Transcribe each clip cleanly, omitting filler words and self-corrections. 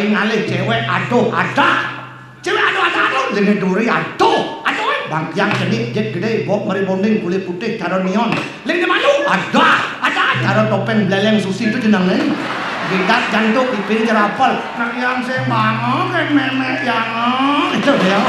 cai ngalih cewek aduh ada. Cewek aduh jenenge duri aduh bang yang jenik jet gede bok mari bonding kulit putih cara neon leng malu ada cara topeng beleleng susi itu jenenge gidat jantung ipin jerapal nak yang sembango kan memek yang itu dia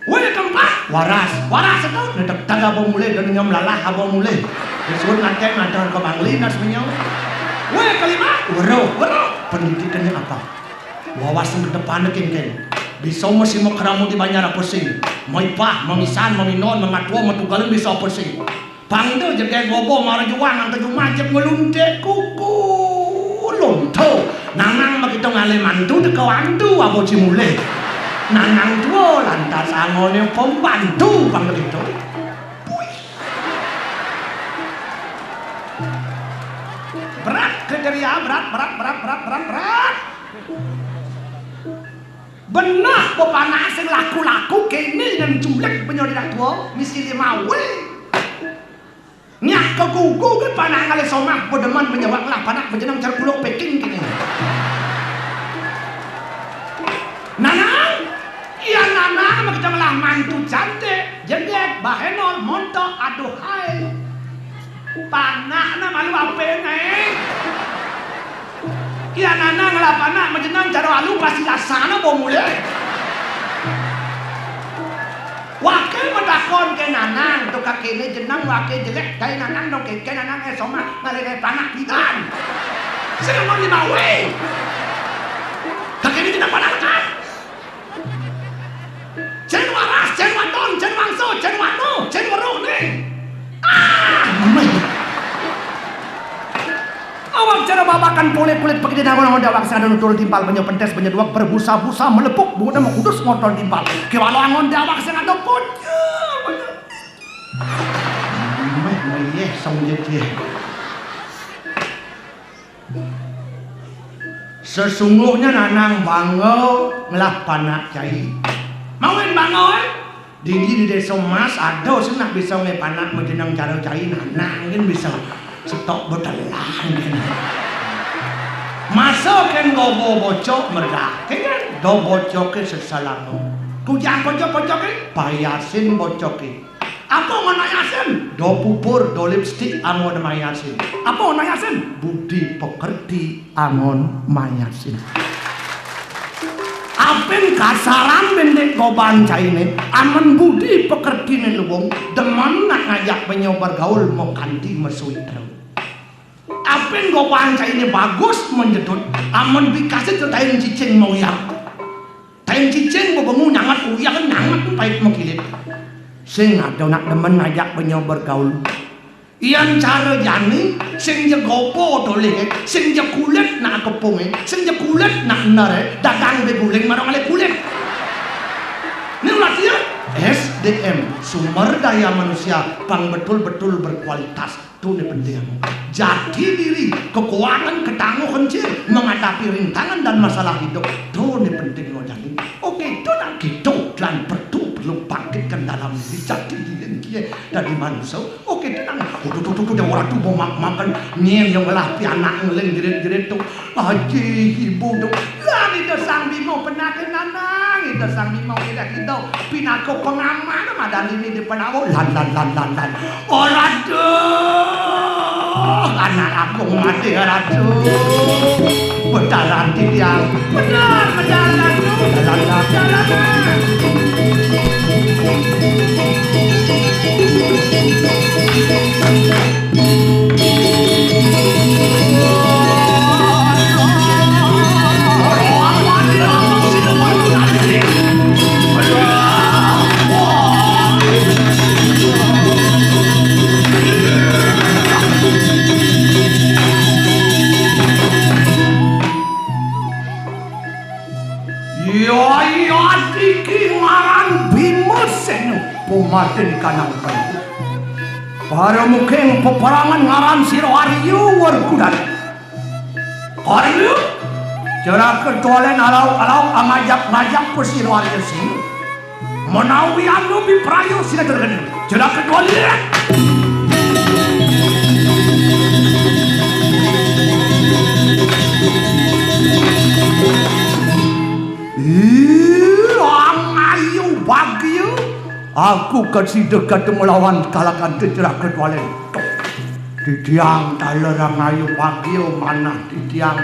weh tempat waras itu netek tangga abang mulai dan nyom lalah abang mulai disebut nanti ke bangli nas menyong weh kelima wero pendidikannya apa wawasan ke depan ken bisa masih mau keramu di banyak apa sih mau ipah mau misan mau minon mau matua mau tugalin bisa apa sih pangdo jadi gobo marah juang antara jumajep ngeluntek kuku lonto nanang begitu ngale mantu dek wantu apa cimule nanang tua lantas angolnya pembantu bang begitu berat kriteria berat benar bapak sing laku-laku kene dan culek penyodik tua misi mawe nyak kegugu kan panak kali somah pedeman penyewak lah panak penjenang cara pulau Peking kene nanang iya nanang kita melah mantu cantik jedek bahenol montok aduh hai panakna malu apa nih iya nanang lah panak menjenang cara alu pasti lasana bawa mulai wakil medakon ke nanang tu kaki ini jenang wakil jelek dari nanang dong ke nanang esoma ngalai panak pidan saya mau dimawe kaki ini jenang panak kan jen waras, jen wadon, jen wangso, jen wano, jen waruh nih awak cara babakan kulit pakai di nangon dawak sana nutul timpal banyak pentes banyak dua berbusa-busa melepuk bunga mau kudus ngotol timpal kewalo angon dawak sana ada punya iya sama sesungguhnya nanang bango ngelah panak cai mauin bango dinggi di desa mas ada senang bisa ngepanak menjenang cara cai nanang kan bisa stok betelan kan masukkan gobo bocok merdah kan do bocok ke sesalano kujang bocok ke payasin bocok ke apa ngono yasin do pupur do lipstick angon mayasin apa ngono yasin budi pekerti angon mayasin apen kasaran bendek goban caine aman budi pekerti ne luwung demen nak ngajak penyobar gaul mau kanti mesui terus apen goban caine bagus menjedut aman bikasih ke tain cicing mau yang tain cicing bebengu nyangat uyang nyangat pahit mau kilit sing ada nak demen ngajak penyobar gaul iyan cara jani sing jegopo doleh sing je kulit nak kepunge sing je kulit nak nare dagang be guling marang ale kulit ni latihan SDM sumber daya manusia pang betul-betul berkualitas itu ni penting jati diri kekuatan ketangguhan kencil menghadapi rintangan dan masalah hidup itu ni penting lo jani oke itu nak gitu dan perlu bangkitkan dalam diri jati diri kia dari manusia oke tenang tuh yang orang tuh mau makan nyem yang ngelah pianak ngeleng jerit tuh aji ibu dong lah itu sang bimo penakin nanang itu sang bimo tidak gitu pinako pengaman madan ini di penawo lan orang tuh anak aku mati ratu bedaran tiang bedaran Martin kanang kayu para mukeng peperangan ngaran siro Aryu warkudan Aryu cara ketualen alau ngajak persiro Aryu sih menawi anu biprayo sila tergeni cara ketualen aku kesida kadung melawan kalakan cecerah kedwalen didiang talerang ayu pagio manah didiang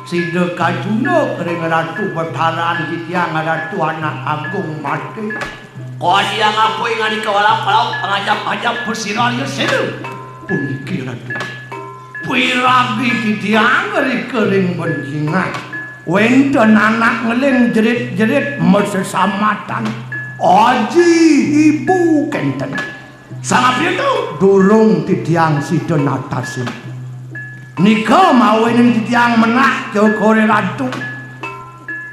sida kajuna kering ratu Bataran didiang ratu anak agung mati kau diang apa yang ada kewalau-walau pengajap-ajap persiralnya sida puniki ratu piragi didiang kering benjingan wenten anak ngeling jerit-jerit mersesamatan aji ibu kenten sangat itu durung didiang sida natasi nika mawenen didiang menak jogore ratu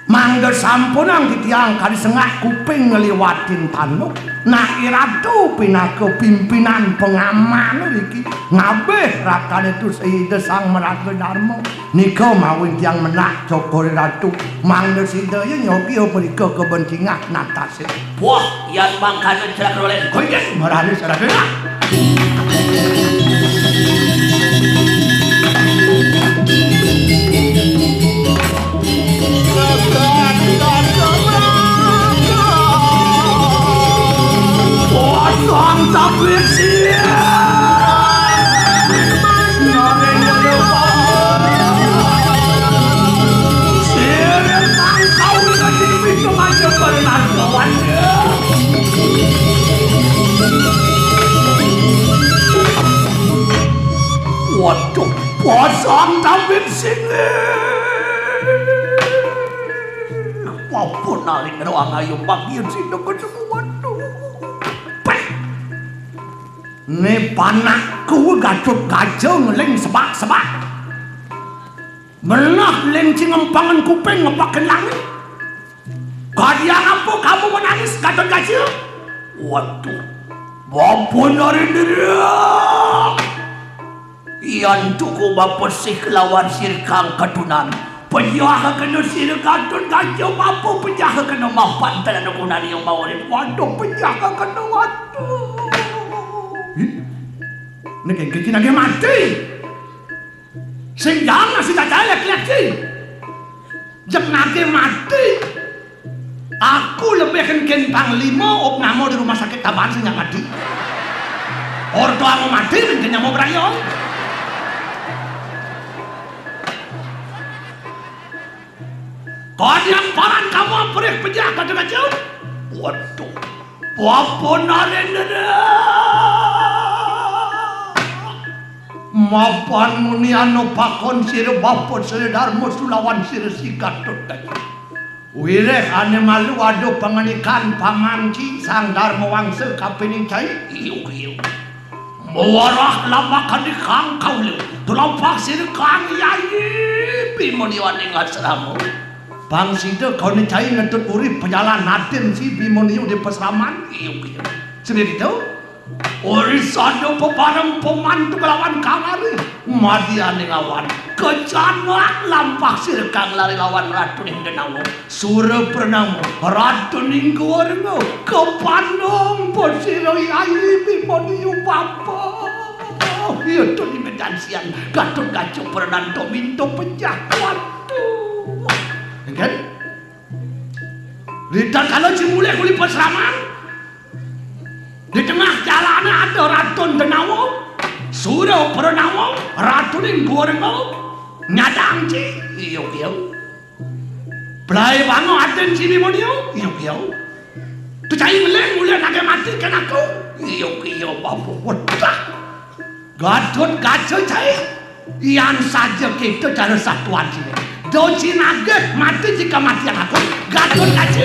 mangga sampunang didiang kali sengah kuping ngeliwatin tanuk nah ratu pinaka pimpinan pengaman iki ngabeh rakane tu sida sang meraga dharma nika mawen didiang menak jogore ratu mangga sida yen nyogi mriko kebencingah natase wah yan mangkane jerak rolen koyen marane sarana Sang tapir sia Sirel sang kau dengan diri aja pernah lawannya waduh pasang tapir sini wapun naling ruang ayu bagian sini kesemua ne panakku gacut gajeng ling sebak-sebak melah ling cingempangan kuping ngepakin langit kadiang apa kamu menangis gacut gajeng waduh wapun dari diri iyan tuku bapesih lawan sirkang ketunan penjaha kena sir gacut gajeng apa penjaha kena mapan tenan kunan yang mawarin waduh penjaha kena waduh nek iki nage mati sing jangan sing lek-lek jek nage mati aku lebih kenken panglima opnamo di rumah sakit Taban sing mati ordo aku mati mungkin nyamo brayo kau yang paran kamu ampirih penjaga dengan jauh waduh wapun narendra mapan muniano pakon sire bapot sire darmo sulawan sire sigatot tadi wireh ane malu ado penganikan pamanci sang darmo wangse kapening cai iu mewarah lamakan di kang kaulu tulampak sire kang yai bimoniwan ingat seramu bang sida kau ni cai ngetut urip penjalan natin si bimoniu di pesraman iu sendiri itu Orisado peparang pemantu lawan kamari madiane lawan kecanak lampak sirkang lari lawan ratu ning denawo sura pranamo ratu ning gorno kepandong posiro yai bimoniu papa iya to di medan siang gatot gacu pernanto minto penjah waduh kan lihat kalau cimule kuli pesraman di tengah jalan ada ratun denawo suruh pernawo ratuning gorengau nyadang ci iyo pelai bango aden si bimonio iyo tu cai meleng mulai nage mati kan aku iyo babu wadah gatot gaco cai iyan saja kita cara satuan sini doci nage mati jika mati aku gatot gaco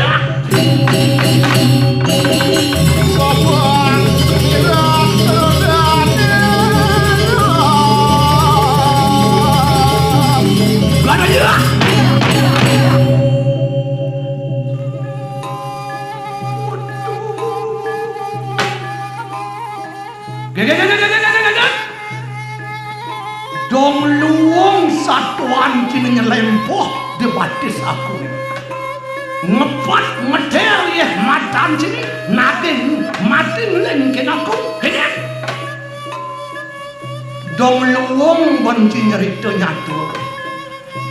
Dong luwung satuan kini nyelempoh di batis aku ngepat ngeder ya matan sini natin mati ngelengkin aku kena dong luwung benci nyerita nyatu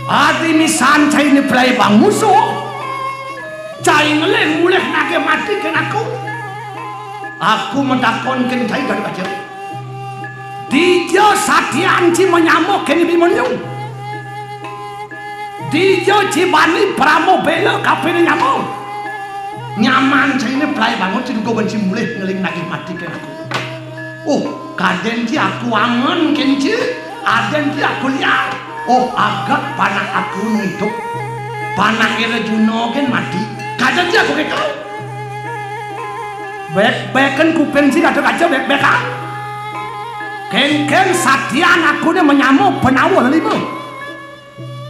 adi misan cai ni pelai bang musuh cai ngeleng mulai nage mati kena aku Aku mendakonkan saya dari aja. Dijo Satyan ci menyamuk kini bimonyo. Dijo Cibani Pramo Bela kapene nyamuk. Nyaman saya ini pelai bangun ci dugo benci mulih ngeling lagi mati ke aku. Oh, kaden ci aku angon kenci, aden ci aku lihat. Oh, agak panak aku hidup. Panak ere Juno kan mati. Kaden ci aku gitu. Bek-bekan kuping sih kacau-kacau bek-bekan. Ken-ken Satyan aku dia menyamuk penawar lima.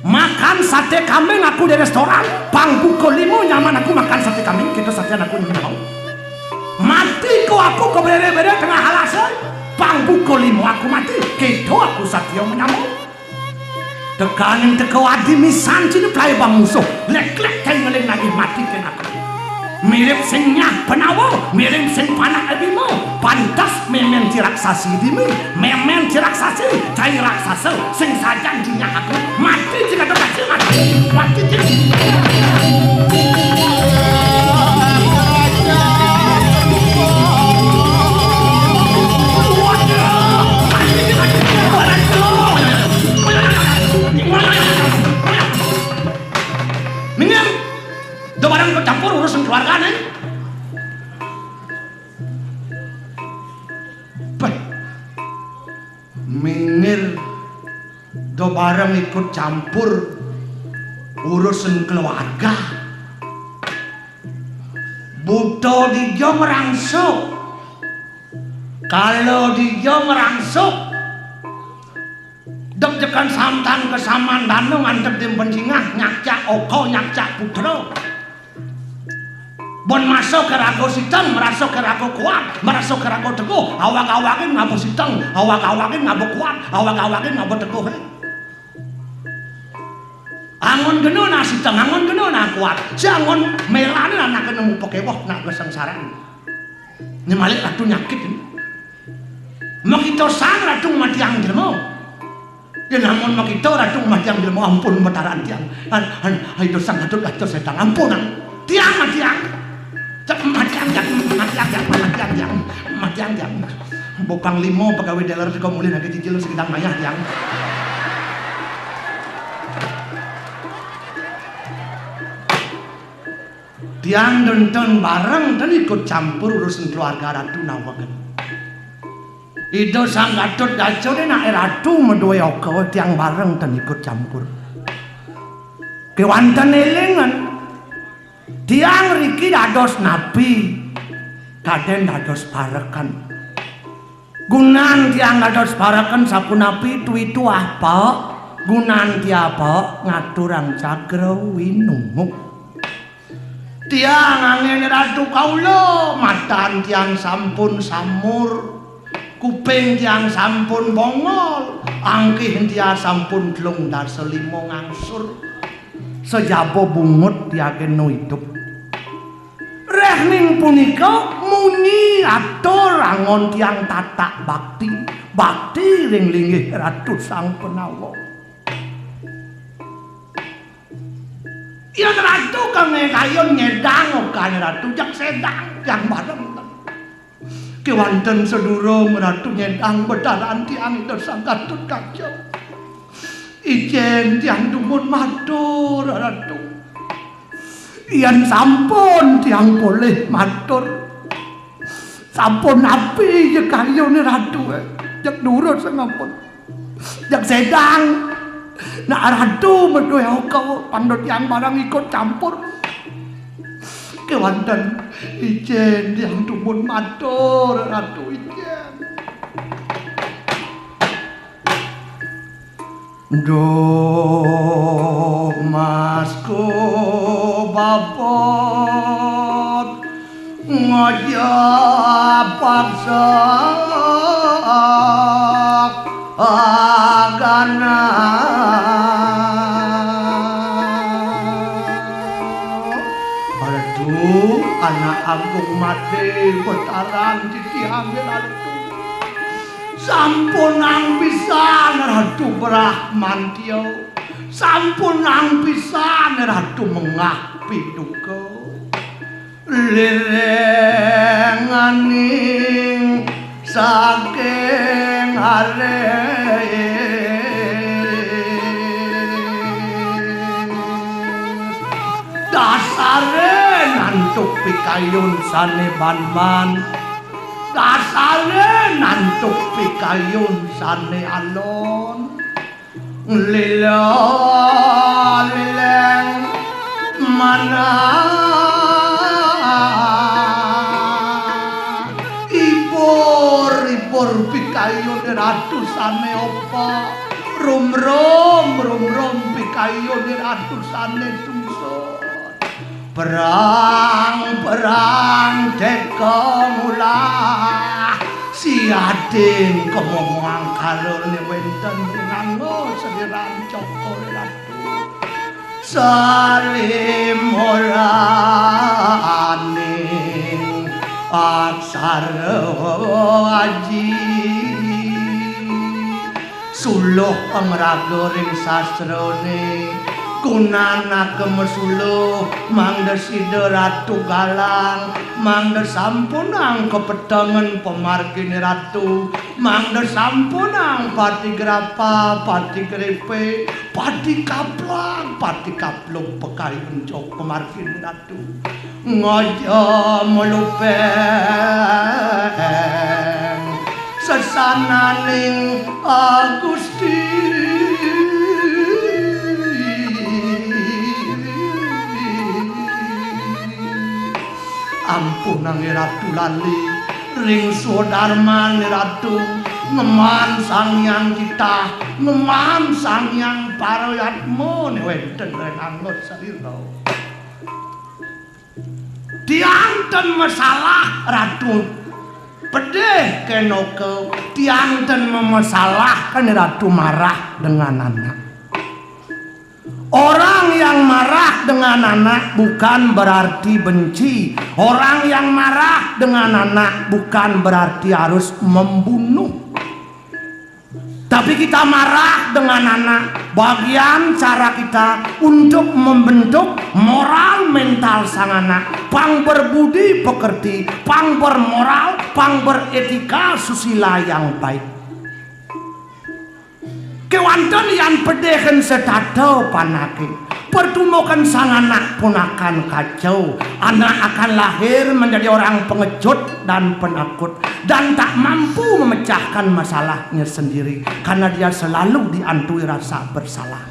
Makan sate kambing aku di restoran. Pang pukul 5 nyaman aku makan sate kambing. Kita Satyan aku nyamuk. Mati ko aku ke bere-bere tengah halasan. Pang pukul 5 aku mati. Kita aku Satyan menyamuk. Tekanin teko adi misan cini pelai bang musuh. Lek-lek kayak ngeling lagi mati ken aku. Mirip sing nyah penawa, mirip sing panak abimu. Pantas memen ciraksasi dimi, memen ciraksasi cai raksasa sing sajang dinyah aku. Mati jika terkasih mati jika do barang kau campur urusan keluarga nih. Mingir do barang ikut campur urusan keluarga. Buto dijo merangsuk. Kalau dijo merangsuk dek jekan santan kesamaan danu ngantep tim pencingah nyakcak oko nyakcak putro. Bon masuk ke rago siteng, merasuk ke rago kuat, merasuk ke rago teguh, awak-awakin ngabo siteng, awak-awakin ngabo kuat, awak-awakin ngabo teguh. Angon geno na siteng, angon geno na kuat, si angon melane anak nemu pokewah nak kesengsaran. Ini malik ratu nyakit ini. Makito sang ratu matiang jelmo. Ya namun makito ratu matiang jelmo ampun mataran tiang. Ayo sang ratu kacau setang ampunan. Tiang matiang. Matiang bokang limo pegawai dealer kau mulai nak cicil sekitar mayah yang tiang nonton bareng dan ikut campur urusan keluarga Ratu Nawagen. Itu sang Gatot Kaca dia nak Ratu medue oko tiang bareng dan ikut campur. Kewanten elengan tiang riki dados nabi kaden dados parekan gunan tiang dados parekan sapunapi itu apa gunan tiapa ngaturang cagro winungu tiang angin Ratu kaula matan tiang sampun samur kuping tiang sampun bongol angkih tiang sampun glung dar selimo ngangsur sejabo bungut tiaken no hidup rehning punika muni atur angon tiang tatak bakti ring linggih Ratu Sang Penawa. Yen Ratu kene kayon nyedang kan Ratu jak sedang yang bareng. Kewanten sedurung Ratu nyedang bedaran tiang itu Sang Gatot Kaca. Ijen tiang dumun matur Ratu. Iyan sampun tiang boleh matur sampun api ya kayo ni Ratu jak nurut sangampun jak sedang nak Ratu medue oko pandot yang barang ikut campur kewanten ijen tiang dumun matur Ratu ijen Duh masku babot ngajak paksa agana aduh anak agung mati betaran di tiang Ratu sampun ang pisan Ratu Brahmantya sampun ang pisan Ratu Mengah Piduka lirenganing saking arek dasare nantuk pikayun sane banman dasare nantuk pikayun sane alon lileng mana ibor pikayun ratu sane opa rum pikayun ratu sane tungso perang dekong ulah si ading kemomong kalone wenten nganggo sediran coko ratu salim oraning aksara aji suluh pangraga ring sastrane kunana kemesuluh mangda sida ratu galang mangda sampunang kepetangan pemargini ratu mangda sampunang pati grapa pati grepe pati kaplang pati kaplung pekayun jok pemargini ratu ngojo melupeng sesananing Agusti ampun nang ratu lali ring sudarman ratu ngeman sangyang kita ngeman sangyang paroyatmu ne wenten renangot salira dianten masalah ratu pedeh kenoke dianten memasalah kan ratu marah dengan anak. Orang yang marah dengan anak bukan berarti benci. Orang yang marah dengan anak bukan berarti harus membunuh. Tapi kita marah dengan anak, bagian cara kita untuk membentuk moral mental sang anak, pang berbudi pekerti, pang bermoral, pang beretika susila yang baik. Kewanten yang pedehen setado panake pertumukan sang anak pun akan kacau. Anak akan lahir menjadi orang pengecut dan penakut dan tak mampu memecahkan masalahnya sendiri karena dia selalu dihantui rasa bersalah.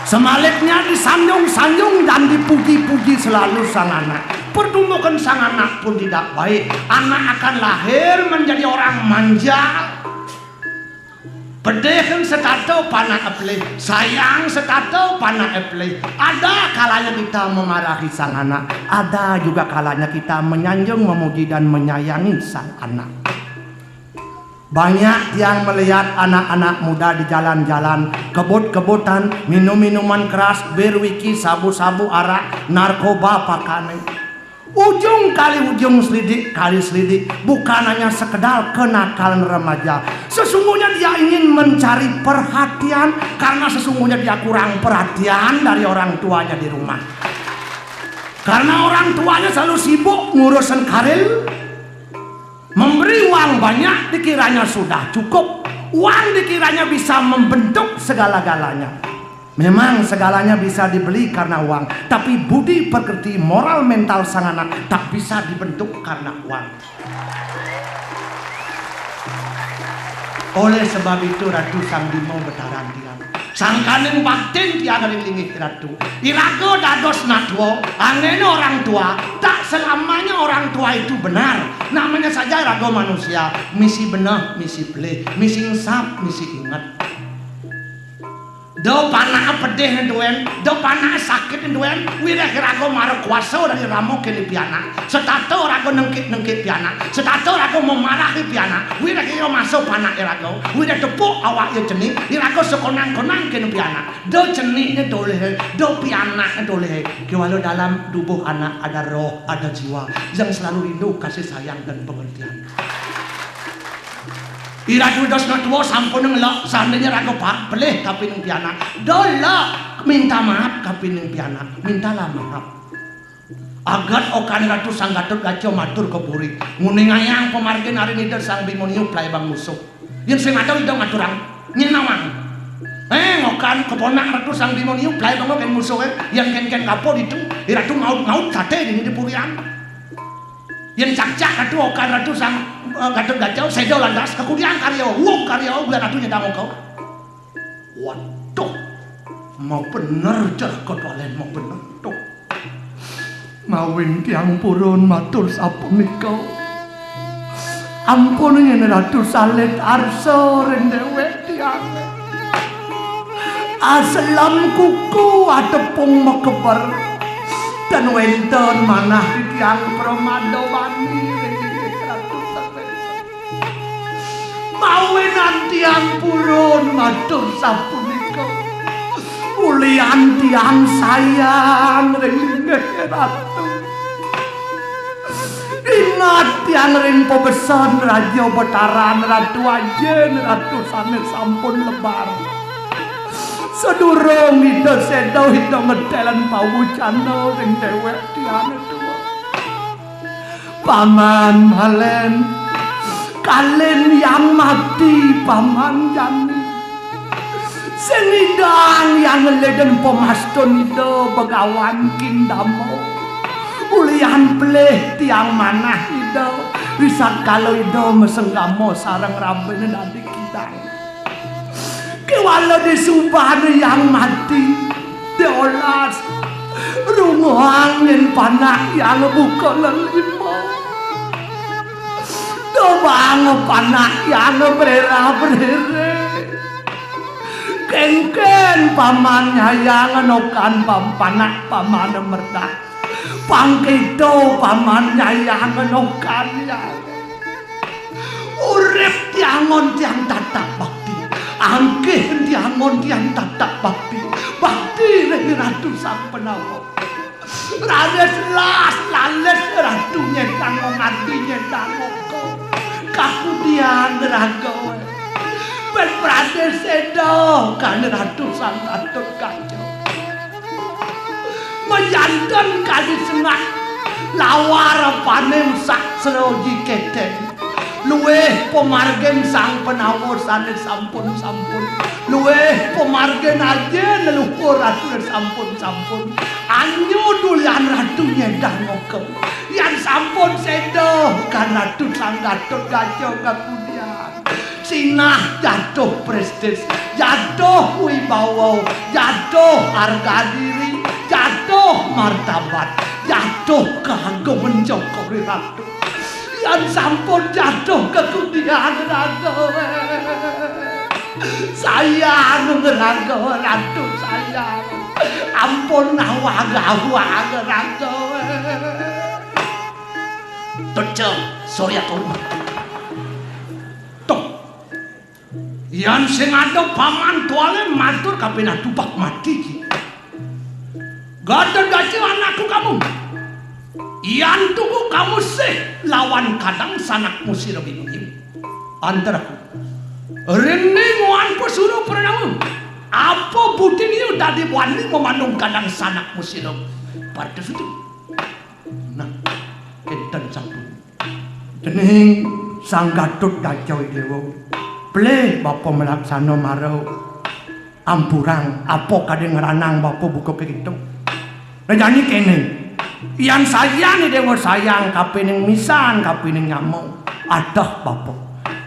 Sebaliknya disanjung-sanjung dan dipuji-puji selalu sang anak. Pertumukan sang anak pun tidak baik. Anak akan lahir menjadi orang manja, pedehen setato pana eple, sayang setato pana eple. Ada kalanya kita memarahi sang anak, ada juga kalanya kita menyanjung, memuji dan menyayangi sang anak. Banyak yang melihat anak-anak muda di jalan-jalan, kebut-kebutan, minum-minuman keras, berwiki, sabu-sabu, arak, narkoba, pakane. Ujung kali ujung selidik kali selidik, bukan hanya sekedar kenakalan remaja. Sesungguhnya dia ingin mencari perhatian karena sesungguhnya dia kurang perhatian dari orang tuanya di rumah. Karena orang tuanya selalu sibuk ngurusin karir, memberi uang banyak dikiranya sudah cukup. Uang dikiranya bisa membentuk segala-galanya. Memang segalanya bisa dibeli karena uang, tapi budi pekerti moral mental sang anak tak bisa dibentuk karena uang. Oleh sebab itu Ratu Sang Bimo betarantian sang kaning batin tiada linggih ratu. Irago dados natwo, angene orang tua, tak selamanya orang tua itu benar. Namanya saja rago manusia, misi benar, misi pelih, misi ngesap, misi ingat. Do panah pedih nduen, do panah sakit nduen, wireh rago maro kuasa dari ramo kene piana. Setato rago nengkit piana, setato rago memarahi piana. Wireh kira masuk panah rago, wireh tepuk awak ye cenik, irago sekonang-konang kene piana. Do ceniknya doleh, do piana doleh. Kewalau dalam tubuh anak ada roh, ada jiwa yang selalu rindu kasih sayang dan pengertian. Iratu dos natwo sampun ngelok seandainya rago pak pelih tapi neng piana dolok minta maaf tapi neng piana mintalah maaf. Agat okan Ratu Sang Gatot Kaca matur kepuri. Ngune ngayang pemargen ari nidar Sang Bima niup lae bang musuh. Yen sing ngatur idong ngaturang nyenawang. Ngokan keponak Ratu Sang Bima niup lae bang ken musuh yen ken kapo ditu Ratu ngaut sate di purian. Yen cak-cak Ratu okan Ratu Sang Gatot Kaca sedo landas kekudian karya. Wong karya bulan Ratu nyedang kau. Waduh. Mau bener dah kotolen mau bener tuh. Mawin tiang purun matur sapunika. Ampun yen Ratu Salit arsa rendewek tiang. Aslam kuku atepung mekeper dan wenten manah tiang Pramadawani Ratu Salit. Mawin tiang purun matur sapunika. Mulian tiang sayang ringgih Ratu. Ingat tiang ring pebesan Raja Betaran Ratu Ajen Ratu sanes sampun lebar. Sedurung ida sedo ida ngedelen pawucana ring dewek tiang tua. Paman Malen kalen yang mati Paman Jani. Senidang yang leden pemaston ida begawan kindamo. Ulian peleh tiang manah ida risat kalau ida mesenggamo sarang rabene dadi kita. Kewala disumpah yang mati deolas runguang yen panah yang buka lelimo. Dobang panah yang berera-berere. Kengken paman nyayang nokan pampanak paman merdah. Pangkito paman nyayang nokan ya. Urip tiangon tiang tatak bakti. Angkeh tiangon tiang tatak bakti. Bakti ring Ratu Sang Penawa. Rades lales Ratu nyentang ngati nyentang ngoko. Kakudian ragawe. Ben Prades sedo kan Ratu Sang Gatot Kaca. Meyanten kali sengah lawar panem sak seroji keteng. Luweh pemargen Sang Penawa sanes sampun. Luweh pemargen aja leluhur Ratu sampun. Anyu dulan Ratu nyedang ngokem. Yang sampun sedo kan Ratu Sang Gatot Kaca kakudian. Sinah jatuh prestis, jatuh wibawa, jatuh harga diri, jatuh martabat, jatuh keagungan Jokowi Ratu. Yang sampun jatuh kekudian Ratu. Sayang Ratu Ratu sayang. Ampun nawag-awag Ratu. Tucel, soya turun. Yang sing ada paman tuale matur kapena tupak mati ki. Gatot Kaca anakku kamu. Yang tuku kamu sih lawan kadang sanakmu sirabi mukim. Antaraku. Rene muan pesuruh peranamu. Apa budi ni tadi wani memandung kadang sanakmu sirab. Pada situ. Nah, enten sampun. Dening Sang Gatot Kaca dewa. Ple bapa melaksana marau ampurang apa kadang ngeranang bapa buka kegitu. Jadi kene yang sayang dewa sayang kapining misan kapining nyamuk adah bapa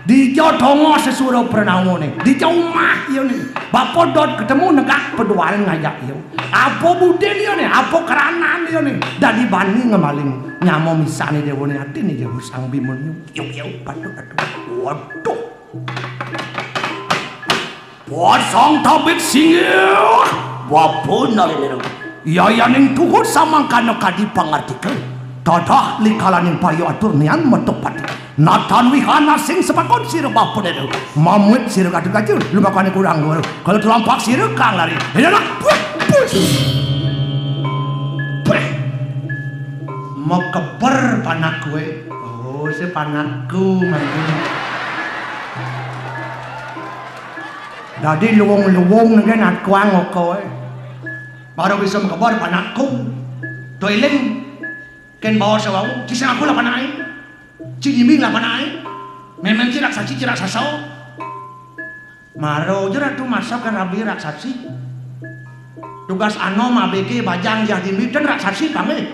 di jodoh sesuro pernawo nih di jauh mah iya nih bapa dot ketemu negak peduaan ngajak iya apa buden iya nih apa keranan iya nih dari bani ngemaling nyamuk misan nih dewa nih hati nih dewa Sang Bima yuk patuh waduh Wasang tabik singil wapun nalilero yayaning tuhut samangkano kadi pangartikel tadah likalaning payo atur nian metopati natan wihana sing sepakon sira bapun dedo mamut sira Gatot Kaca lumakane kurang lho kalau telampak sira kang lari enak mau keber panak kowe oh si panakku mangkene. Jadi luwung-luwung ngen akuang kowe. Baru bisa makabar panakku. Toiling ken bawa sawau kisah aku lah panai ciming lah panai memang cirak saksi cirak sasau maro jera tu masak kan rabi raksasi tugas anom abg bajang jadi dan raksasi kami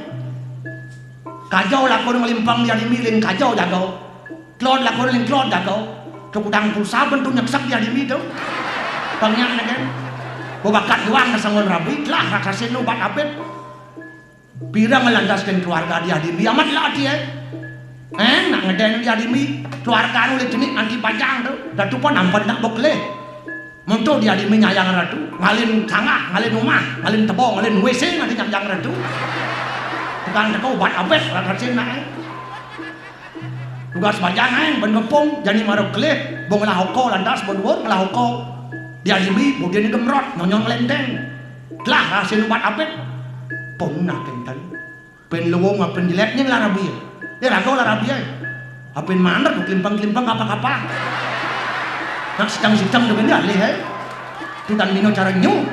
kajau lakon ngelimpang jadi milin kajau jagau klod lakon ling klod jagau kekudang pulsa bentuk nyeksak jadi mi tu bangnya kan bakat doang kesangon rabi lah raksasi nu bat apet pirang melandaskan keluarga dia di amat lah dia nak ngeden dia di keluarga nu jenis anti pajang tu datu pun nampak nak bokle untuk dia di nyayang ratu ngalin sangah ngalin rumah ngalin tebong ngalin WC ngalin nyayang ratu tukang teko obat abet raksasa nak tugas pajang ben ngepung jadi marok kle bong lah hoko landas bonwor lah hoko dia di kemudian digemrot nonyon lendeng lah hasil obat abet pernah kenten pen luwung apen jeleknya lah rabi ya rago lah rabi apen mana tuh kelimpang apa-apa nak sidang dengan dia leh tu dan mino cara nyu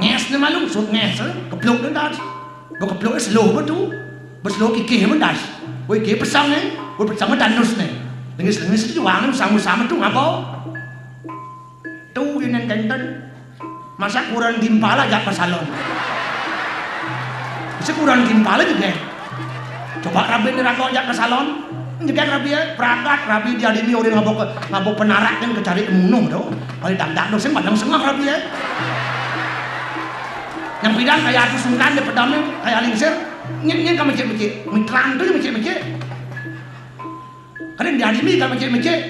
nges ni malu sud nges keplok dan das bo keplok slow betul beslow kikih mendas woi ke pesang woi pesang danus ni lengis tu wang sama-sama tu ngapa tu ini kenten masa kurang timpala jak pasalon kurang timpal juga coba rabi ni rakyat ajak ke salon juga rabi perangkat rabi dia ini orang ngabok penarak kan kecari kemunung tu kalau dak dosen padang sengah rabi yang bidang kayak aku sungkan di pedamnya kayak lingsir ini kamu cek-cek mitran tu cek-cek kadang dia ini kamu cek-cek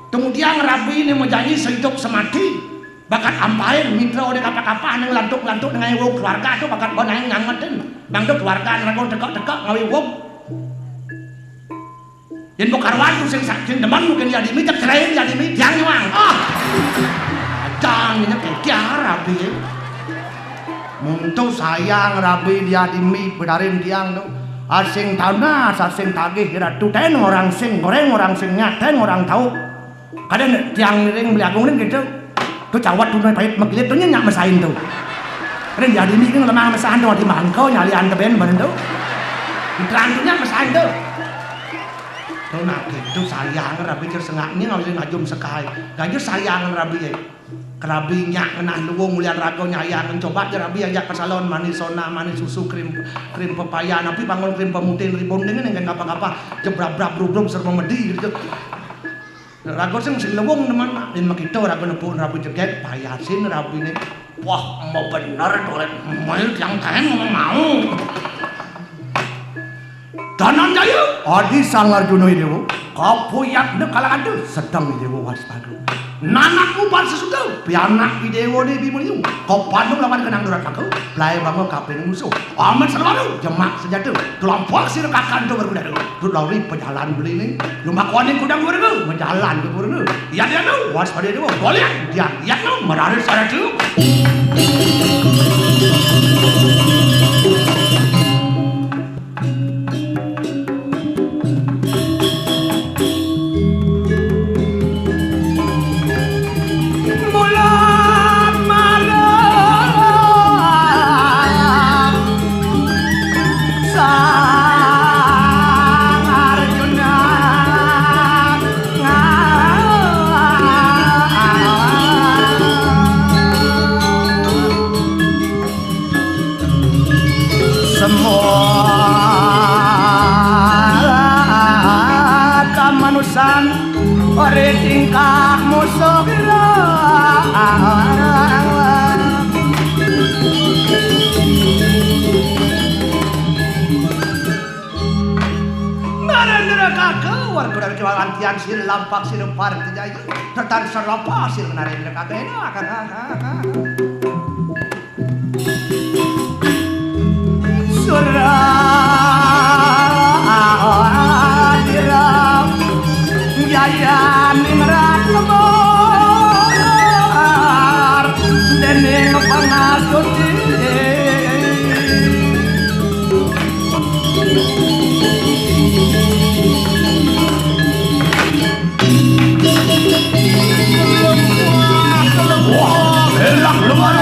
kemudian rabi ini mau janji sehidup semati bakat ampain mitra oleh kapal-kapal yang lantuk-lantuk dengan wong keluarga tu bakat bonang ngangetin bangdo keluarga ragon tekak-tekak ngawi wong yen bokarwan tu sing demen mungkin dia dimit cerai dia dimit yang nyuang ajang ini kekiar rabi untuk sayang rabi dia dimit bedarin tiang tu asing tanah asing tagih kira tuten orang sing goreng orang sing nyaten orang tahu kadang tiang ring beli agung ring gitu tu cawat tu pahit makilit tu nyak masain tu keren jadi ni kan lemah masahan tu di mangkau nyali anteben mana tu itran tu nyak masain tu tu nak gitu sayang rabi cer sengaknya ngawin ngajum sekali gajur sayang rabi kerabi nyak kena luwung mulian rago nyayang coba je rabi ajak ke salon manis sona manis susu krim pepaya tapi bangun krim pemutin ribon dengan yang apa-apa jebrab-brab brum serba medi gitu rago sing lewong teman dan makito rago nepun rabu jeget payasin rabu ini wah mau bener toilet mau yang kain ngomong mau danan jaya adi sangar duno idewo kapuyak de kalangan tu sedang idewo waspadu nanakku pan sesudah pianak idewo ni bimulyu kau padu lawan kenang durat aku play bango kaping musuh amat selalu jemak sejatuh kelompok sir kakan tu berkuda tu lari pejalan beli ni lumba kuanin kudang berku berjalan ke burnu ya dia tu waspada tu boleh dia tu meraris ada tu ore tingkah musuh narendra kakak warga dari kewalantian sir lampak sir par tejai tetan serapa sir narendra kakak Jaya ningrat lembar dening pangasuti wah elak lembar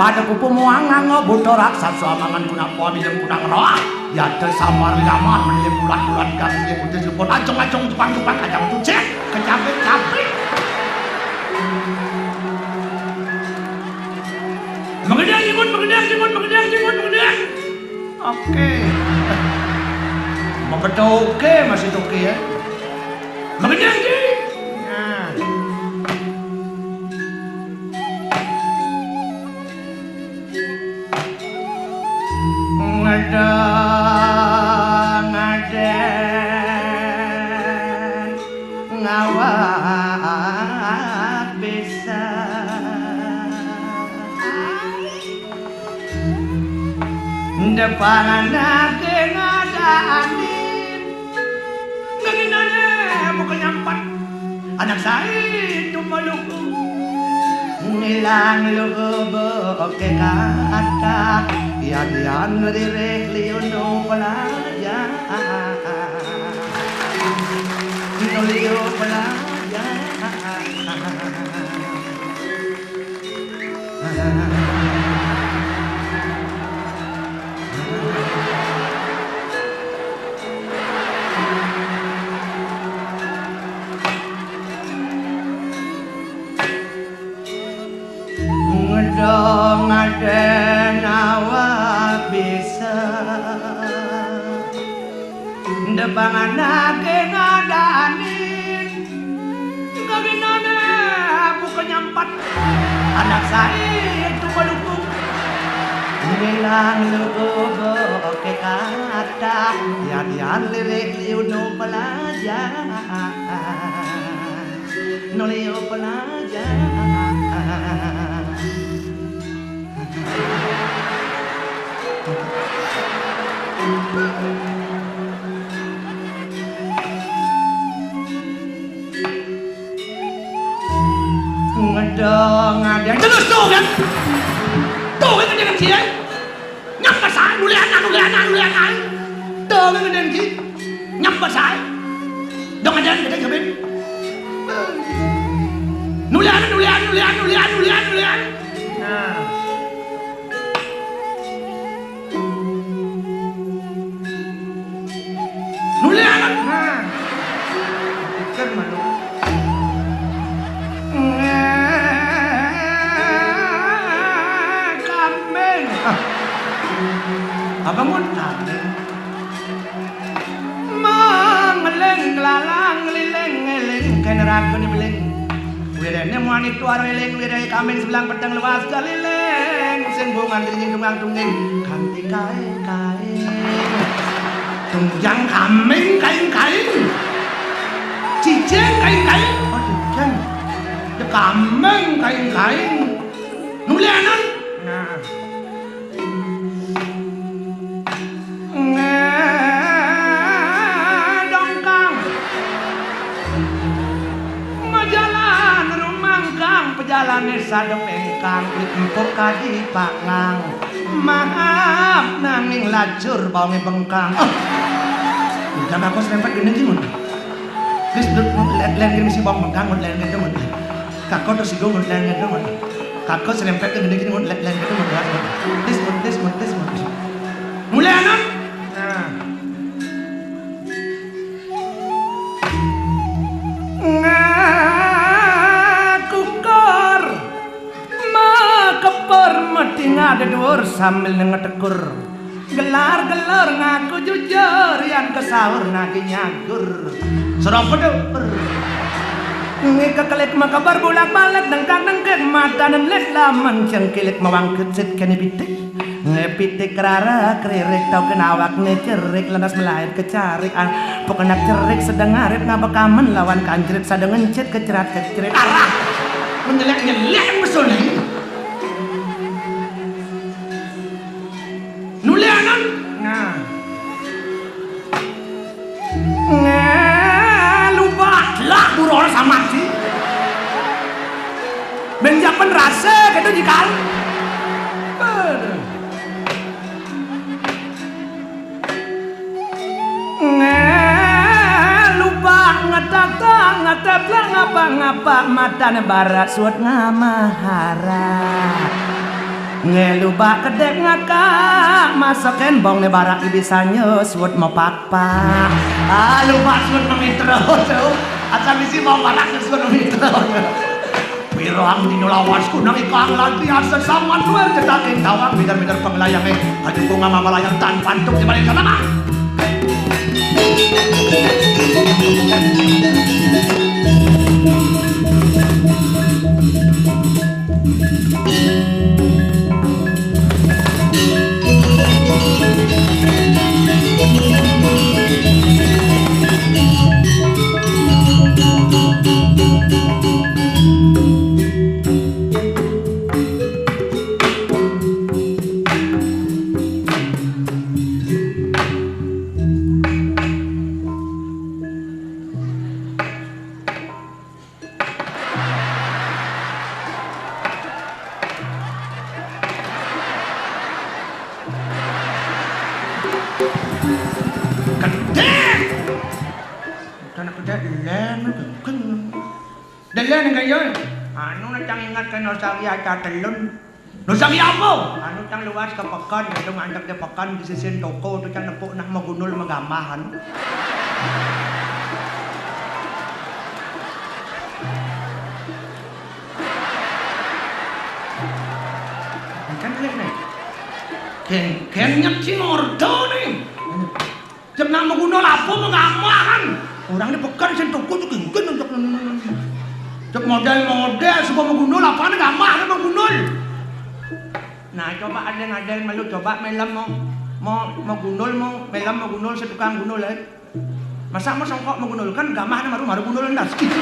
Pada pupu muangang buto raksasa amangan guna puami yang guna roh ya tersamar lamar menilai bulan-bulan kasih putih jepun acung-acung jepang-jepang kacang tucek kecapek-capek mengedyang oke mau oke masih oke ya mengedyang ngawak bisa depan nake ngadaanin nganginane bukan nyampat anak saya itu maluku nilang lugo ke kata dian lirik liuno pelayan liu pelayan ngedong den awak bisa depangan nake ngadanin kaginane aku kenyampat anak saya itu pelukung bilang lugo ke kata yan lirik liuno pelajar nolio pelajar ngedong ada terus tuh kan dengan dia nyampe saya nulian tuh dengan dia nyampe saya dong ada kita kabin nulian nah nulian nah ikan malu apa nguntak mangeleng lalang lileng ngeleng keneraku ni beleng wirene muani tuar leleng wirene kambing sebelang pedang lewas galileng sing bungan dingin dungang tunging kanti kae tungjang kambing kain ciceng kain oh ciceng ya kambing kain nulianan nah pejalan sadem engkang empuk kadi pangang maaf nanging lajur bawange bengkang jam aku serempet gini sih mun wis len gini si bawang bengkang mun len gini mun kakak terus sigo mun len gini mun kakak serempet gini mun len gini mun this mun mulai anak ada dhuwur sambil ngetekur gelar ngaku jujur yang kesawur nagi nyagur serong pedur ngikekelik makabar bolak-balik dengkak mata nenek laman cengkilik mawangkut sit kene pitik ngepitik rara kririk tau kenawak cerik lenas melahir kecarik pokoknya cerik sedang ngarit ngabakamen lawan kanjerit sadang ngencit kecerat arah menyelek besul nih nulianan nah lupa buror sama sih benjapan rasa gitu jika lupa ngetap lah ngapa mata barat suat ngamahara ngeluba kedek ngakak masakin bong nebarak ibisanya suat mau pakpak lupa suat memitro tuh asal misi mau parak suat memitro Wirang di nulawasku nang ikang lagi asa saman duel cetakin tawang bidar-bidar penglayangnya haju bunga mamalayang tan pantuk di balik sana Delen kayo. Ano na tang ingat kay Nosagi at talon. Nosagi ako. Ano tang luwas ka pakan, ito mandak de pakan di sisen toko to tang napo nak magunol magamahan. Kan klik nih. Gen nyeci ordo nih. Jenang menggunul apa mengamah kan. Orang ini pekan sen tuku tuh genggen untuk cek model-model semua menggunul apa nih gamah nih menggunul. Nah coba ada ngadain malu coba melam mau gunul mau melam mau gunul setukang gunul masa mau songkok mau gunul kan gamah nih maru gunul ndas gitu.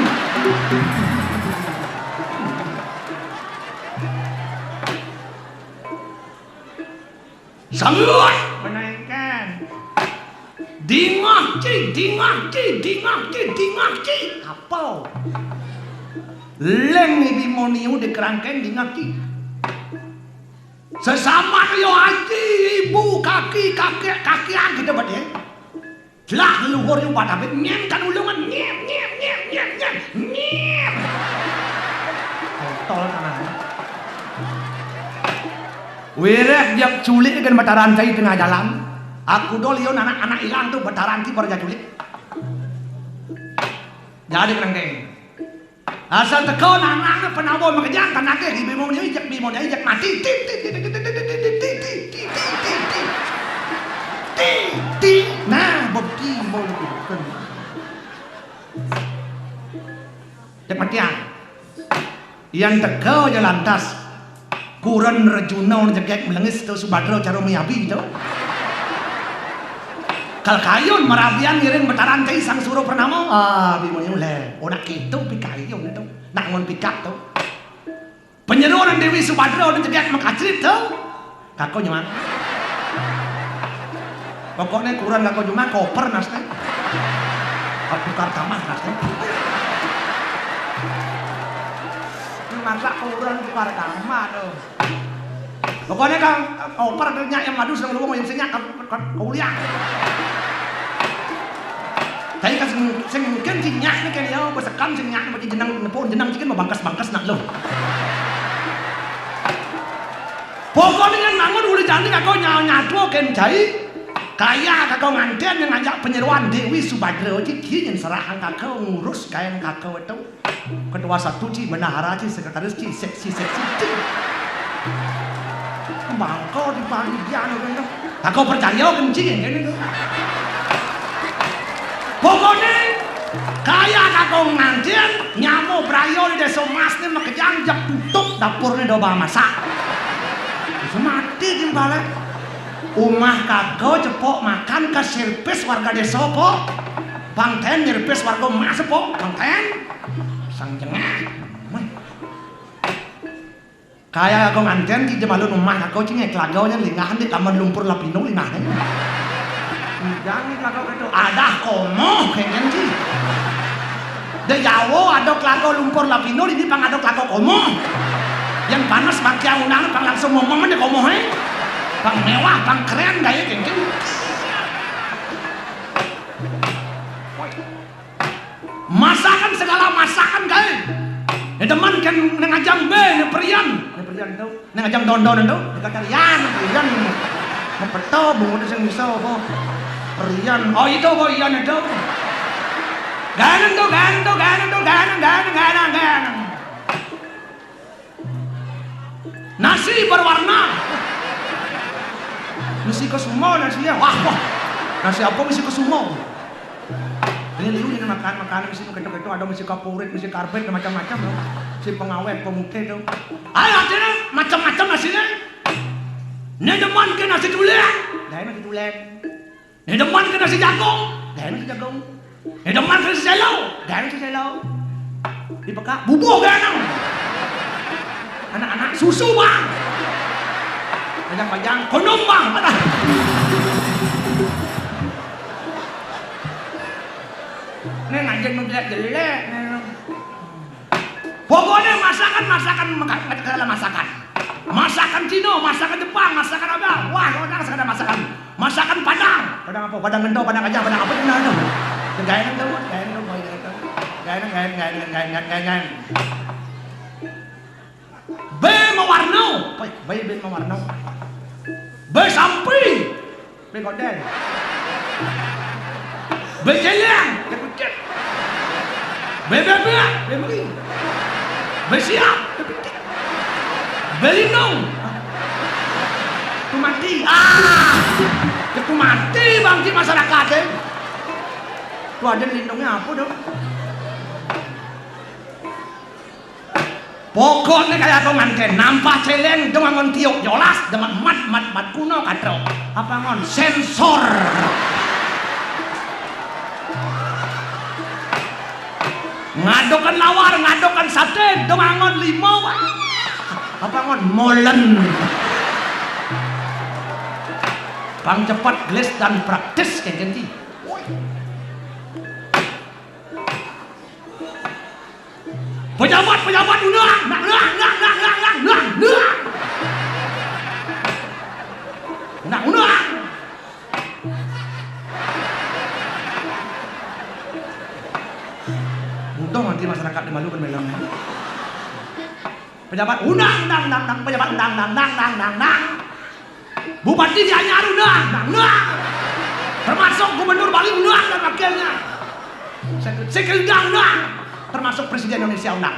Sangat menaikkan dingah ci apa leng bimoniu di kerangkeng dingah ci sesama yo hati ibu kaki kakek kita bade jelah leluhur yo pada bet nyem kan ulungan nyem tol tanah wireh diap culik dengan mata rantai tengah jalan. Aku dolion anak-anak hilang tuh mata rantai pada culik. Jadi kerengkeng. Asal teko anak-anak penabuh makejang tanake bimon dia ijak mati. Nah, bukti boleh. Cek matian. Yang teko jalan tas. Kuran rejuna jegek melengis tu Subadro caro miabi tu. Kal kayun marabian ngiring betaran kay sang suro pernamo. Bimo le. Onak itu pikayun itu. Nangon pikap tu. Penyeruan Dewi Subadro jegek makacrit tu. Kako nyaman. Pokoknya kuran kako cuma koper nasnya. Tukar tamah nasnya. Masa kuran tukar kamar tuh. Pokoknya kan oper nyak yang madu sedang luwung yang senyak kuliah. Tapi kan sing mungkin nyak nih kan ya besekan sing nyak bagi jenang nepon jenang cikin membangkas nak lo. Pokoknya yang nangun uli janji kakau nyatu ken jai. Kaya kakau nganten yang ngajak penyeruan Dewi Subadro ciki yang serahan kakau ngurus kain kakau itu. Ketua satu ci benahara ci sekretaris ci seksi bangkau di panitia itu kakau percaya kencing ini tuh pokoknya kaya kakau ngantin nyamu brayo di desa mas ini makejang jak tutup dapurnya doba masak bisa mati timbalik umah kakau cepok makan ke sirpis warga desa po bangten nyirpis warga mas po bangten sang jengah kaya aku nganten di jamalun rumah aku cingek lagaunya lingahan di taman lumpur lapino lingahan jangan lagau itu ada komo kayaknya sih di Jawa ada lagau lumpur lapino ini pang ada lagau komo yang panas bang kiang unang pang langsung ngomong di komo pang mewah pang keren gaya kayaknya masakan segala masakan guys. Ya teman kan ngajang be perian tu, ngajang dondon tu, kata rian perian. Mempeto bungu sing bisa apa? Perian. Oh itu kok ian itu. Ganang. Nasi berwarna. Nasi kesumo nasinya. Wah. Nasi apa nasi kesumo? Ini liu ini makan mesti ketok-ketok ada mesti kapurit, mesti karpet macam-macam loh. Si pengawet, pemutih tuh. Ayo artinya macam-macam nasinya. Ini deman ke nasi tulen. Dah nasi tulen. Ini deman ke nasi jagung. Dah nasi jagung. Ini deman ke nasi selo. Dah nasi selo. Di peka bubur ganang. Anak-anak susu bang. Pajang-pajang kondom bang. Ini ngajak jelek-jelek. Pokoknya masakan Cina, masakan Jepang, masakan apa? Wah, orang segala masakan. Masakan Padang. Padang apa? Padang gendo, Padang aja, Padang apa itu namanya? Gayan tuh, gayan. B mewarna. B mewarna. B sampi. B godel. B jeleng. Bebek, bersiap, belinong, mati. Aku mati bangki masyarakat deh. Tuh ada lindungnya apa dong? Pokoknya kayak aku manten nampak celeng dengan ngon tiok jolas dengan mat kuno katro apa ngon sensor ngadokan lawar ngadokan sate dengan ngon limau apa ngon molen bang cepat gelis dan praktis kayak ganti. Pejabat unang. Untung nanti masyarakat dimalukan melang. Pejabat unang. Pejabat unang. Bupati Gianyar unang. Termasuk gubernur Bali unang dan wakilnya. Sekildang unang. Termasuk Presiden Indonesia unang.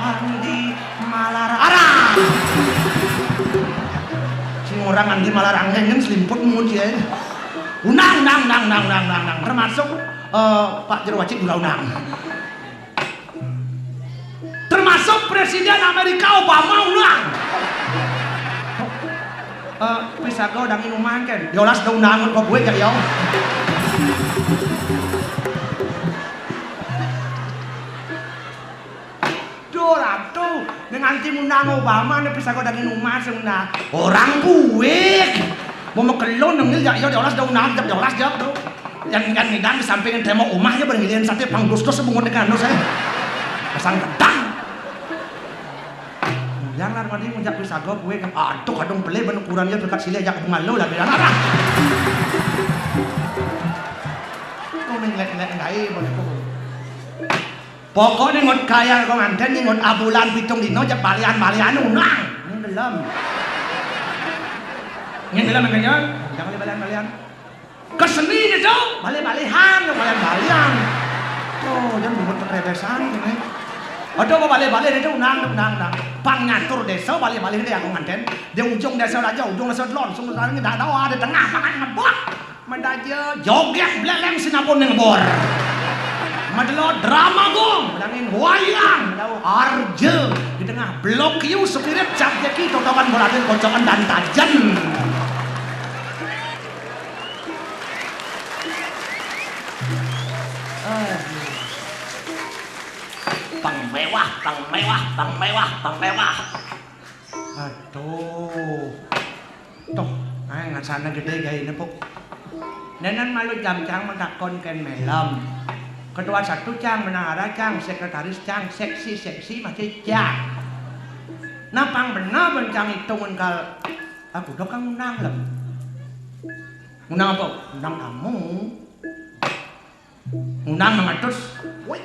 Andi Malarang. Sing orang Andi Malarang kan selimput muncul. Unang. Termasuk Pak Jero Wacik juga unang. Termasuk Presiden Amerika Obama unang. Bisa kau dangin umang kan? Yolas dah unangan kau gue kan ya. Tuh dengan tim undang Obama nih bisa kau daging umat semua orang buik mau kelon nengil ya jolas dah undang jolas jawab tuh yang kan ngidam di samping temo umahnya bergiliran sate pangdos sebungun dengan saya pesan gedang yang lar mandi menjak bisa kau buik aduh kadung beli ben ukurannya dekat sini aja pengalo lah bilang apa kau ngelek ngai pokoknya ngot kaya kau nganten ngot abulan pitung dino jak balian unang ngedelam jangan balian keseni itu balian oh jangan buat kerebesan ini aduh balik itu unang pang ngatur desa balik dia kau nganten dia ujung desa aja ujung desa lon semua sekarang tidak tahu ada tengah makan ngebok mendaja joget beleng sinapun ngebor Madelo drama gong, dangin wayang, tahu arje di tengah blok yu sepirit cap jeki totokan bolatin kocokan dan tajan. Pang mewah. Aduh, toh, ngasana gede gaya ini pok. Nenan malu jam-jam menakon ken melam. Kedua satu cang menara cang sekretaris cang seksi masih cang. Napang benar bencang hitungan kal aku dok kang unang lah. Unang apa? Unang kamu. Unang mengatus. Woi.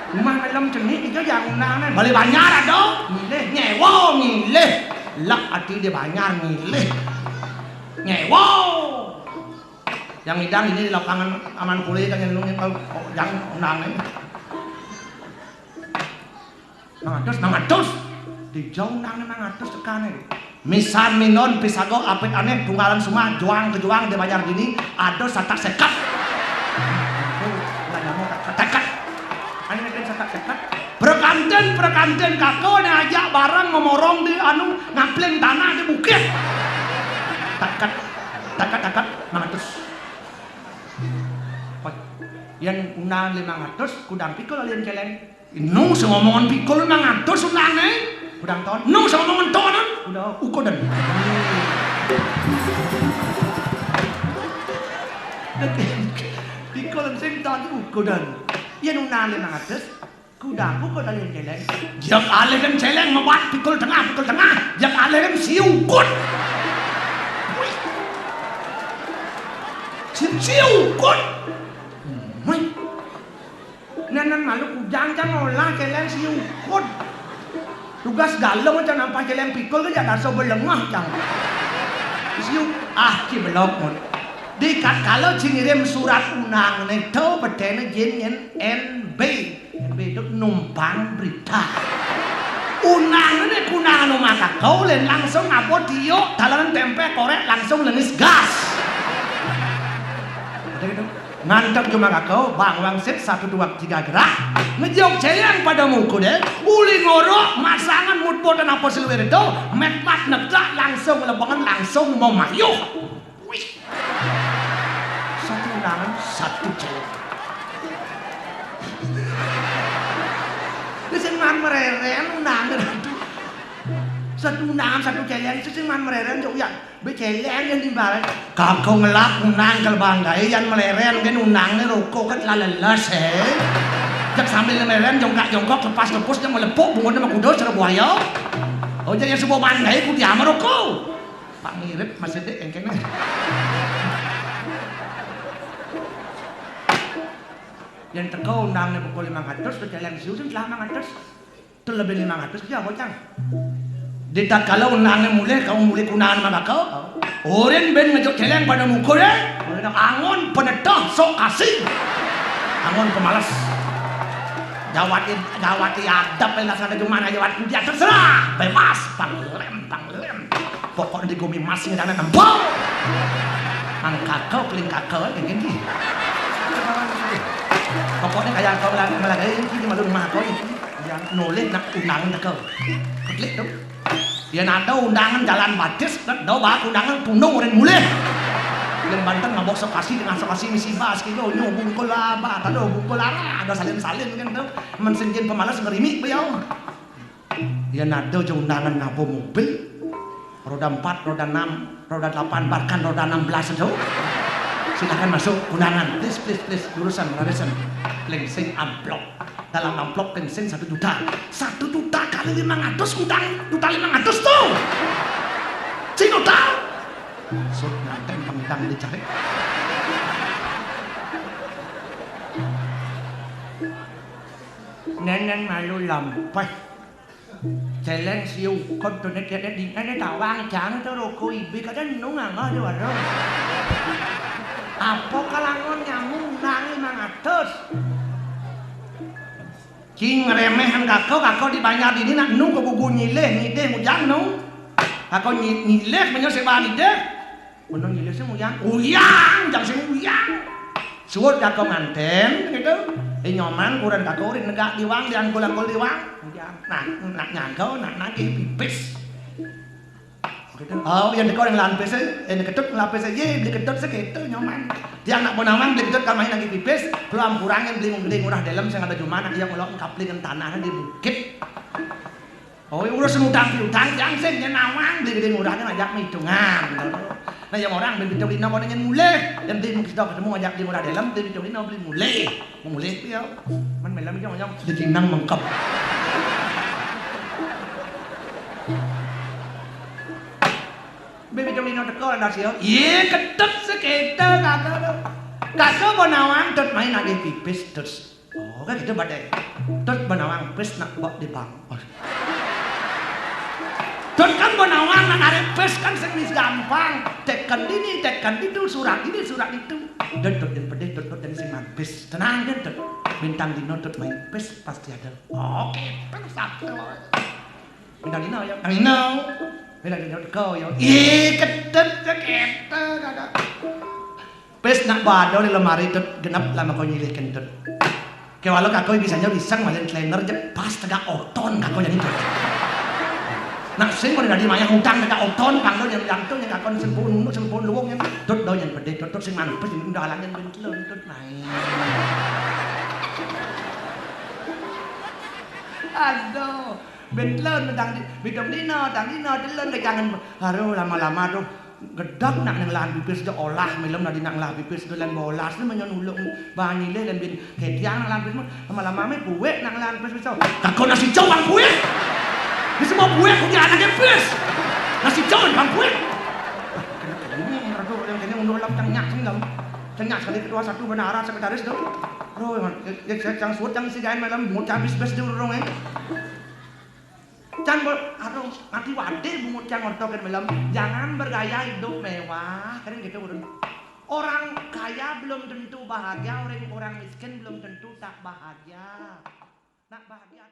Rumah dalam jenis itu yang unang balik banyak ada. Milih. Lak hati dia banyak milih. Nyewo. Yang hidang ini di lapangan aman kuliah kan yang unang ini. Mangatus di jauh nang mangatus tekan misan minon pisago apit aneh tunggalan semua juang kejuang di banyak gini ada satak sekat tekat aneh kan satak sekat perkanten kakak nih ajak barang memorong di anu ngapleng tanah di bukit takat mangatus yang unang 500 kudang pikul alien celeng nung ngomongan pikul unang 100 unang kudang ton nung ngomongan ton udah ukodan pikul sing ton ukodan yang unang 500 kudang ukod alien celeng jak alien celeng membuat pikul tengah jak alien siukut siukut Nenan malu kujang olah keleng siukut tugas galau macam nampak keleng pikul ke jangan sebelengah cang siuk ki belok di kalau ngirim surat unang itu bedanya jen NB itu numpang berita unang ini kunang anu kakao langsung ngapot tiok dalanan tempe korek langsung lengis gas. Ngantek cuma kakao bang sit 1 2 3 gerak ngejok ceyang pada muku deh uli ngorok masangan mutpo dan apa seluwer itu metmat negak langsung lebangan langsung mau mayuh. Wih. 1 undangan 1 ceyang. Kesengan mereren undangan itu 1 undangan 1 ceyang kesengan mereren jauh ya beceyang yang dimbaran kakau ngelak unang kelbanggai yang meleren kan unangnya rokok kan lalelas jak sambil meleren jongkok lepas dia melepuk bungonya sama kudo cara buaya oh jadi sebuah bandai ku diamar rokok pak mirip masih dek yang kena yang tekau unangnya pukul 500 berjalan siusin telah 500 itu lebih 500 dia bocang Ditak kalau unangnya mulai, kamu mulai kunaan sama kau. Orang ben ngejok celeng pada mukul ya. Orang angon penetah sok kasih. Angon pemalas. Jawati adab pelas ada gimana jawat dia terserah. Bebas panglem. Pokoknya di gumi masih ada nempel. Kakau peling kakau kayak gini. Pokoknya kayak kau melagay ini malu rumah kau ini. Yang nulis nak unang kau. Klik dong. Dia ada undangan jalan batis, ada bak undangan tunung orang mulai. Yang Banten ngabok sokasi dengan sokasi misi bas kilo nyo bungkul apa, kado bungkul ara, ada salin kan tuh, mensenjen pemalas ngerimi beliau. Dia ada jo undangan ngabo mobil, roda 4, roda 6, roda 8, bahkan roda 16 itu. Silakan masuk undangan, please, lulusan, lengsing amplop. Dalam amplop pensiun 1 juta. 1 juta kali 500 utang juta 500 tuh. Cino tahu. Sud nanti pengdang dicari. Nenen malu lampai. Celeng siu con tuh net di ini tawang jangan tuh rokok ibi kadang nungang ada warung. Apa kalangon nyamuk nang 500. King remehan kakau dibayar ini nak nu ke buku nyileh mujang nu kakau nyileh banyak sebar nyileh bener nyileh sih uyang jang sih uyang suut kakau nganten gitu nyoman kurang kakau negak diwang dan kulang diwang nah nyangkau nak nagi pipis oh yang dekau yang lampis yang ketut lapis aja beli ketut segitu nyoman dia nak bonawang beli ketut kamain lagi pipis peluang kurangin beli gede murah dalam saya ada cuma nak yang ngelok kaplingan tanah di bukit oh udah semutang piutang yang sen yang nawang beli gede murahnya ngajak hitungan nah yang orang beli beli no kononnya mulai dan beli mungkin ketemu ngajak beli murah dalam beli beli no beli mulai dia man melam itu macam dikinang mengkap Baby jom lino teko ada sio. Iya ketut sekitar kakak bonawang tut main lagi pipis tut. Oh kan gitu badai. Tut bonawang pis nak bawa di bang. Tut kan bonawang nak narik pis kan semis gampang. Tekan itu surat ini surat itu. Dan tut yang pedih tut dan sing pis. Tenang kan tut. Bintang dino tut main pis pasti ada. Oke, kan satu. Bintang dino ya. Bintang dino. Bila dia kau yo, ketut sekitar kakak. Pes nak bado di lemari tut genap lama kau nyilih kentut. Kewalau kakak bisanya disang malah trainer je pas tegak oton kakak jadi tut. Nak sing mana dari mayang hutang tegak oton pangdo yang jantung yang kakak sempun luwung yang tut do yang pedih tut sing mampus yang dalang yang bentlon tut naik. Aduh. Bentlon bidang dino telan ke jangan haru lama-lama tuh gedak nak nang lahan pipis do olah melem nak dinang lahan pipis do lan bolas ni menyon ulung bahan nilai dan bin ketiang nang lahan pipis lama-lama me buwe nang lahan pipis so kakau nasi jauh buwe ni semua buwe ku dia anak pipis nasi jauh bang buwe ini rado yang kene mundur lam cenyak sekali kedua satu benaran sekretaris do roy yang suut yang si gaen malam mau cabis bes do rong Can nanti wade bungut can ngortokin malam jangan bergaya hidup mewah kan gitu orang kaya belum tentu bahagia orang miskin belum tentu tak bahagia nak bahagia